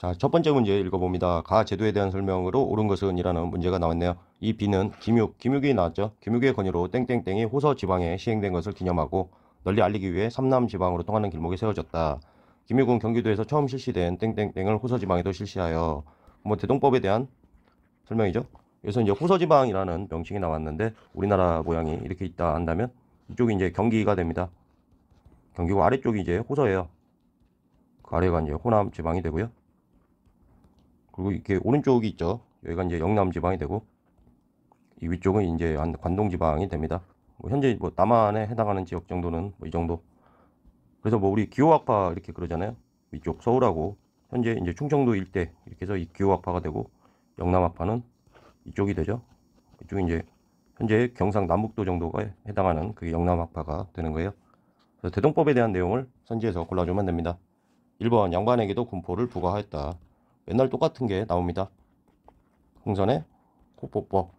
자, 첫 번째 문제 읽어봅니다. 가 제도에 대한 설명으로 옳은 것은 이라는 문제가 나왔네요. 이 비는 김육이 나왔죠. 김육의 권유로 땡땡땡이 호서 지방에 시행된 것을 기념하고 널리 알리기 위해 삼남 지방으로 통하는 길목에 세워졌다. 김육은 경기도에서 처음 실시된 땡땡땡을 호서 지방에도 실시하여 대동법에 대한 설명이죠. 그래서 이제 호서 지방이라는 명칭이 나왔는데 우리나라 모양이 이렇게 있다 한다면 이쪽이 이제 경기가 됩니다. 경기고 아래쪽이 이제 호서예요. 그 아래가 이제 호남 지방이 되고요. 그리고 이렇게 오른쪽이 있죠. 여기가 이제 영남 지방이 되고 이 위쪽은 이제 관동 지방이 됩니다. 현재 남한에 해당하는 지역 정도는 이 정도. 그래서 우리 기호학파 이렇게 그러잖아요. 위쪽 서울하고 현재 이제 충청도 일대 이렇게 해서 이 기호학파가 되고 영남학파는 이쪽이 되죠. 이쪽이 이제 현재 경상남북도 정도가 해당하는 그게 영남학파가 되는 거예요. 그래서 대동법에 대한 내용을 선지에서 골라주면 됩니다. 1번 양반에게도 군포를 부과하였다. 맨날 똑같은 게 나옵니다. 흥선의 호포법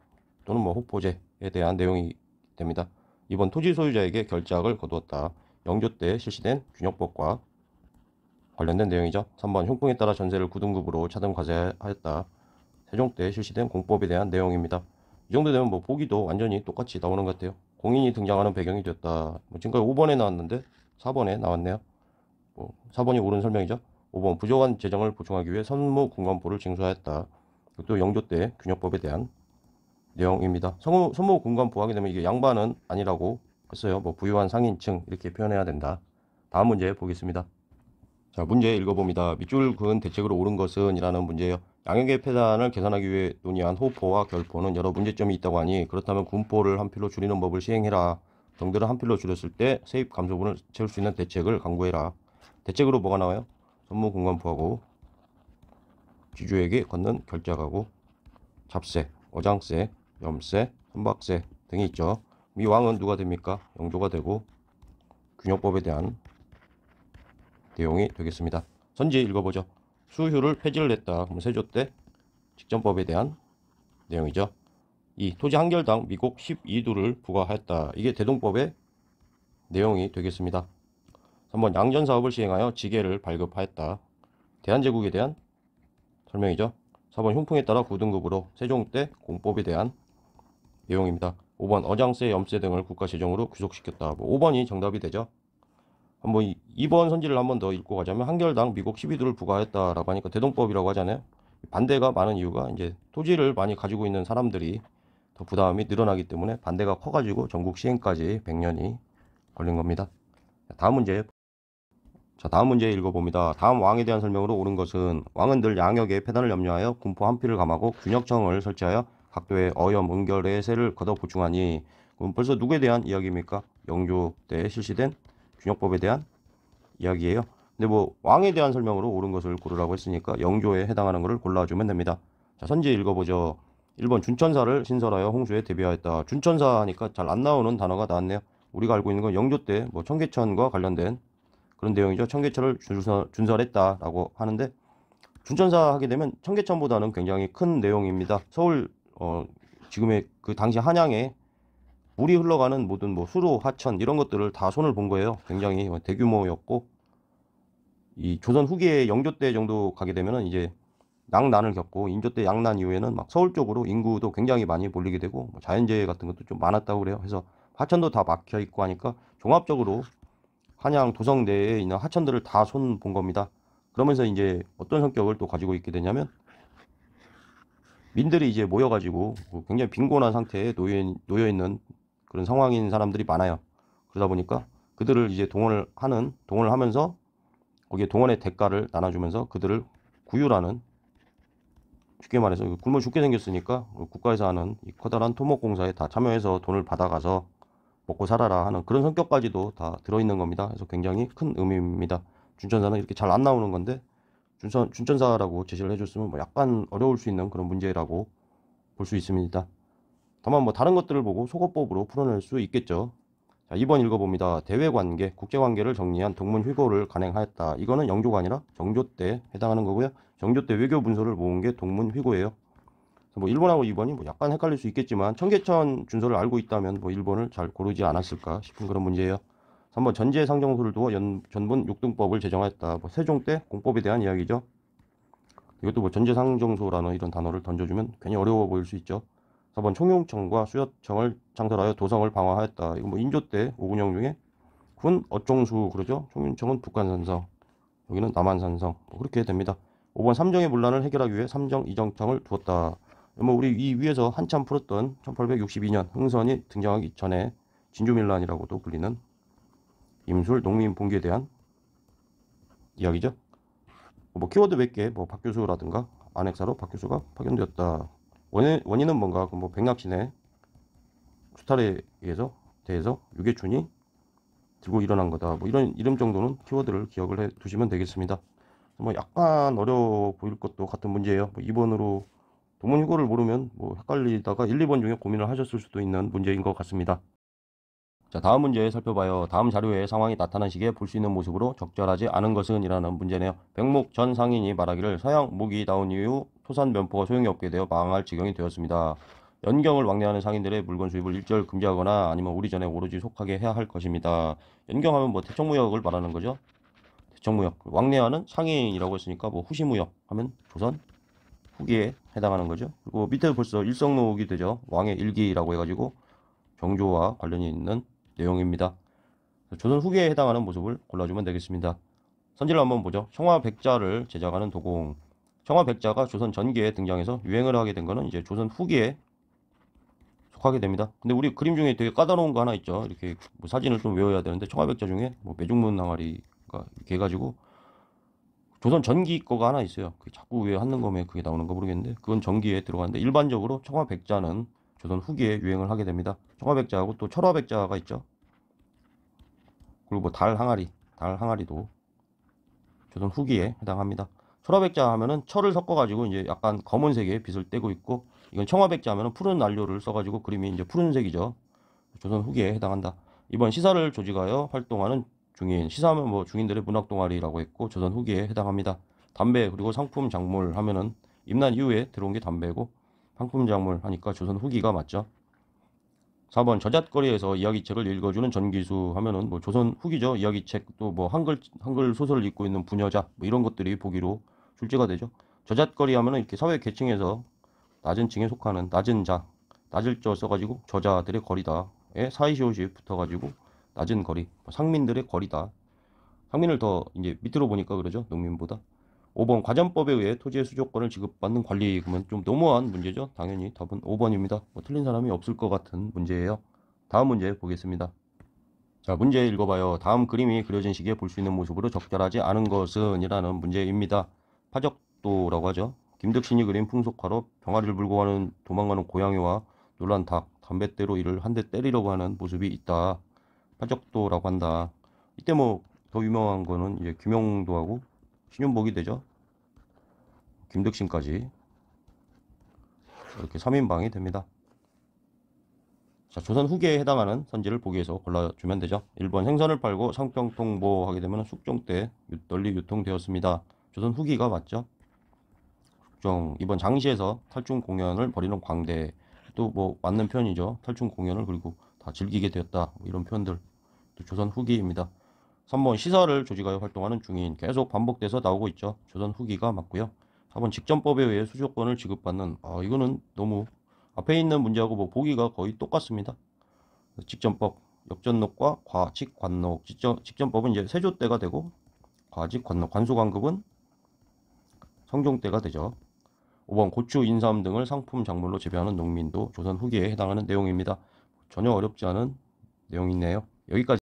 또는 호포제에 대한 내용이 됩니다. 2번 토지 소유자에게 결작을 거두었다. 영조 때 실시된 균역법과 관련된 내용이죠. 3번 흉풍에 따라 전세를 9등급으로 차등 과세하였다. 세종 때 실시된 공법에 대한 내용입니다. 이 정도 되면 보기도 완전히 똑같이 나오는 것 같아요. 공인이 등장하는 배경이 되었다. 지금까지 5번에 나왔는데 4번에 나왔네요. 4번이 옳은 설명이죠. 5번 부족한 재정을 보충하기 위해 선무군관포를 징수하였다. 이것도 영조 때 균역법에 대한 내용입니다. 선무군관포 하게 되면 이게 양반은 아니라고 했어요. 부유한 상인층 이렇게 표현해야 된다. 다음 문제 보겠습니다. 자, 문제 읽어봅니다. 밑줄 그은 대책으로 옳은 것은 이라는 문제예요. 양역의 폐단을 개선하기 위해 논의한 호포와 결포는 여러 문제점이 있다고 하니 그렇다면 군포를 한 필로 줄이는 법을 시행해라. 경들을 한 필로 줄였을 때 세입 감소분을 채울 수 있는 대책을 강구해라. 대책으로 뭐가 나와요? 선무군관포하고 지주에게 걷는 결작하고 잡세, 어장세, 염세, 선박세 등이 있죠. 이 왕은 누가 됩니까? 영조가 되고 균역법에 대한 내용이 되겠습니다. 선지 읽어보죠. 수휴를 폐지를 했다. 그럼 세조 때 직전법에 대한 내용이죠. 이 토지 한 결당 미곡 12두를 부과하였다. 이게 대동법의 내용이 되겠습니다. 3번 양전사업을 시행하여 지계를 발급하였다. 대한제국에 대한 설명이죠. 4번 흉풍에 따라 9등급으로 세종 때 공법에 대한 내용입니다. 5번 어장세, 염세 등을 국가재정으로 귀속시켰다. 5번이 정답이 되죠. 한번 2번 선지를 한 번 더 읽고 가자면 한 결당 미국 12두를 부과했다라고 하니까 대동법이라고 하잖아요. 반대가 많은 이유가 이제 토지를 많이 가지고 있는 사람들이 더 부담이 늘어나기 때문에 반대가 커가지고 전국 시행까지 100년이 걸린 겁니다. 다음 문제. 자, 다음 문제 읽어봅니다. 다음 왕에 대한 설명으로 옳은 것은 왕은 늘 양역의 폐단을 염려하여 군포 한 필을 감하고 균역청을 설치하여 각도의 어염, 은결의 세를 걷어 보충하니 그럼 벌써 누구에 대한 이야기입니까? 영조 때 실시된 균역법에 대한 이야기예요. 근데 왕에 대한 설명으로 옳은 것을 고르라고 했으니까 영조에 해당하는 것을 골라주면 됩니다. 자, 선지 읽어보죠. 1번 준천사를 신설하여 홍수에 대비하였다. 준천사 하니까 잘 안 나오는 단어가 나왔네요. 우리가 알고 있는 건 영조 때 청계천과 관련된 그런 내용이죠. 청계천을 준설했다라고 하는데 준천사 하게 되면 청계천보다는 굉장히 큰 내용입니다. 서울 지금의 그 당시 한양에 물이 흘러가는 모든 수로, 하천 이런 것들을 다 손을 본 거예요. 굉장히 대규모였고 이 조선 후기에 영조 때 정도 가게 되면은 이제 양난을 겪고 인조 때 양난 이후에는 막 서울 쪽으로 인구도 굉장히 많이 몰리게 되고 자연재해 같은 것도 좀 많았다고 그래요. 그래서 하천도 다 막혀 있고 하니까 종합적으로 한양 도성 내에 있는 하천들을 다 손 본 겁니다. 그러면서 이제 어떤 성격을 또 가지고 있게 되냐면 민들이 이제 모여가지고 굉장히 빈곤한 상태에 놓여 있는 그런 상황인 사람들이 많아요. 그러다 보니까 그들을 이제 동원을 하면서 거기에 동원의 대가를 나눠주면서 그들을 구휼하는, 쉽게 말해서 굶어 죽게 생겼으니까 국가에서 하는 이 커다란 토목공사에 다 참여해서 돈을 받아가서 먹고 살아라 하는 그런 성격까지도 다 들어있는 겁니다. 그래서 굉장히 큰 의미입니다. 준천사는 이렇게 잘 안 나오는 건데 준천사라고 제시를 해줬으면 약간 어려울 수 있는 그런 문제라고 볼 수 있습니다. 다만 다른 것들을 보고 소거법으로 풀어낼 수 있겠죠. 자, 2번 읽어봅니다. 대외관계, 국제관계를 정리한 동문회고를 간행하였다. 이거는 영조가 아니라 정조 때 해당하는 거고요. 정조 때 외교 문서를 모은 게 동문회고예요. 1번하고 2번이 약간 헷갈릴 수 있겠지만 청계천 준서를 알고 있다면 1번을 잘 고르지 않았을까 싶은 그런 문제예요. 3번 전제 상정소를 두어 전분 6등법을 제정하였다. 세종 때 공법에 대한 이야기죠. 이것도 뭐 전제상정소라는 이런 단어를 던져주면 괜히 어려워 보일 수 있죠. 4번 총용청과 수여청을 창설하여 도성을 방어하였다. 이거 뭐 인조 때 오군영 중에 군 어종수 그러죠. 총용청은 북한산성, 여기는 남한산성, 뭐 그렇게 됩니다. 5번 삼정의 문란을 해결하기 위해 삼정 이정청을 두었다. 뭐 우리 이 위에서 한참 풀었던 1862년 흥선이 등장하기 전에 진주밀란이라고도 불리는 임술 농민 봉기에 대한 이야기죠. 뭐 키워드 몇 개, 뭐 박교수라든가 안핵사로 박교수가 파견되었다. 원인은 뭔가 뭐 백낙신의 수탈에 의해서 대해서 유계춘이 들고 일어난 거다. 뭐 이런 이름 정도는 키워드를 기억을 해 두시면 되겠습니다. 뭐 약간 어려워 보일 것도 같은 문제예요. 뭐 2번으로 동문휴거를 모르면 뭐 헷갈리다가 1, 2번 중에 고민을 하셨을 수도 있는 문제인 것 같습니다. 자, 다음 문제 살펴봐요. 다음 자료에 상황이 나타난 시기에 볼 수 있는 모습으로 적절하지 않은 것은 이라는 문제네요. 백목 전 상인이 말하기를 서양 목이 나온 이후 토산 면포가 소용이 없게 되어 망할 지경이 되었습니다. 연경을 왕래하는 상인들의 물건 수입을 일절 금지하거나 아니면 우리 전에 오로지 속하게 해야 할 것입니다. 연경하면 뭐 대청무역을 말하는 거죠. 대청무역. 왕래하는 상인이라고 했으니까 뭐 후시무역 하면 조선 후기에 해당하는 거죠. 그리고 밑에 벌써 일성록이 되죠. 왕의 일기라고 해가지고 경조와 관련이 있는 내용입니다. 조선 후기에 해당하는 모습을 골라주면 되겠습니다. 선지를 한번 보죠. 청화백자를 제작하는 도공. 청화백자가 조선 전기에 등장해서 유행을 하게 된 거는 이제 조선 후기에 속하게 됩니다. 근데 우리 그림 중에 되게 까다로운 거 하나 있죠. 이렇게 뭐 사진을 좀 외워야 되는데 청화백자 중에 뭐 매중문 항아리가 이렇게 해가지고 조선 전기 거가 하나 있어요. 자꾸 왜 한능검에 그게 나오는 거 모르겠는데 그건 전기에 들어가는데 일반적으로 청화백자는 조선 후기에 유행을 하게 됩니다. 청화백자하고 또 철화백자가 있죠. 그리고 뭐 달 항아리도 조선 후기에 해당합니다. 철화백자 하면은 철을 섞어가지고 이제 약간 검은색의 빛을 떼고 있고, 이건 청화백자 하면은 푸른 난료를 써가지고 그림이 이제 푸른색이죠. 조선 후기에 해당한다. 이번 시사를 조직하여 활동하는 중인, 시사하면 뭐 중인들의 문학 동아리라고 했고 조선 후기에 해당합니다. 담배 그리고 상품 작물 하면은 임난 이후에 들어온 게 담배고 상품 작물 하니까 조선 후기가 맞죠. 4번 저잣거리에서 이야기책을 읽어주는 전기수 하면은 뭐 조선 후기죠. 이야기책 또 뭐 한글 소설을 읽고 있는 부녀자 뭐 이런 것들이 보기로 출제가 되죠. 저잣거리 하면은 이렇게 사회 계층에서 낮은 층에 속하는 낮은 자, 낮을 자 써가지고 저자들의 거리다에 사이시옷이 붙어가지고 낮은 거리, 상민들의 거리다. 상민을 더 이제 밑으로 보니까 그러죠. 농민보다. 5번 과전법에 의해 토지의 수조권을 지급받는 관리금은 좀 너무한 문제죠. 당연히 답은 5번입니다. 뭐 틀린 사람이 없을 것 같은 문제예요. 다음 문제 보겠습니다. 자, 문제 읽어봐요. 다음 그림이 그려진 시기에 볼 수 있는 모습으로 적절하지 않은 것은 이라는 문제입니다. 파적도라고 하죠. 김덕신이 그린 풍속화로 병아리를 물고 가는 도망가는 고양이와 놀란 닭, 담뱃대로 이를 한 대 때리려고 하는 모습이 있다. 파적도라고 한다. 이때 뭐 더 유명한 거는 이제 김영도하고 신윤복이 되죠. 김덕신까지 이렇게 3인방이 됩니다. 자, 조선 후기에 해당하는 선지를 보기에서 골라주면 되죠. 1번 생선을 팔고 상평 통보하게 되면 숙종 때 널리 유통되었습니다. 조선 후기가 맞죠. 숙종. 2번 장시에서 탈중 공연을 벌이는 광대. 또 뭐 맞는 표현이죠. 탈중 공연을 그리고 다 즐기게 되었다. 뭐 이런 표현들. 또 조선 후기입니다. 3번 시사를 조직하여 활동하는 중인. 계속 반복돼서 나오고 있죠. 조선 후기가 맞고요. 4번 직전법에 의해 수조권을 지급받는. 이거는 너무 앞에 있는 문제하고 뭐 보기가 거의 똑같습니다. 직전법, 역전록과 과직관록. 직전법은 이제 세조 때가 되고 과직관록, 관소관급은 성종 때가 되죠. 5번 고추, 인삼 등을 상품 작물로 재배하는 농민도 조선 후기에 해당하는 내용입니다. 전혀 어렵지 않은 내용이네요. 여기까지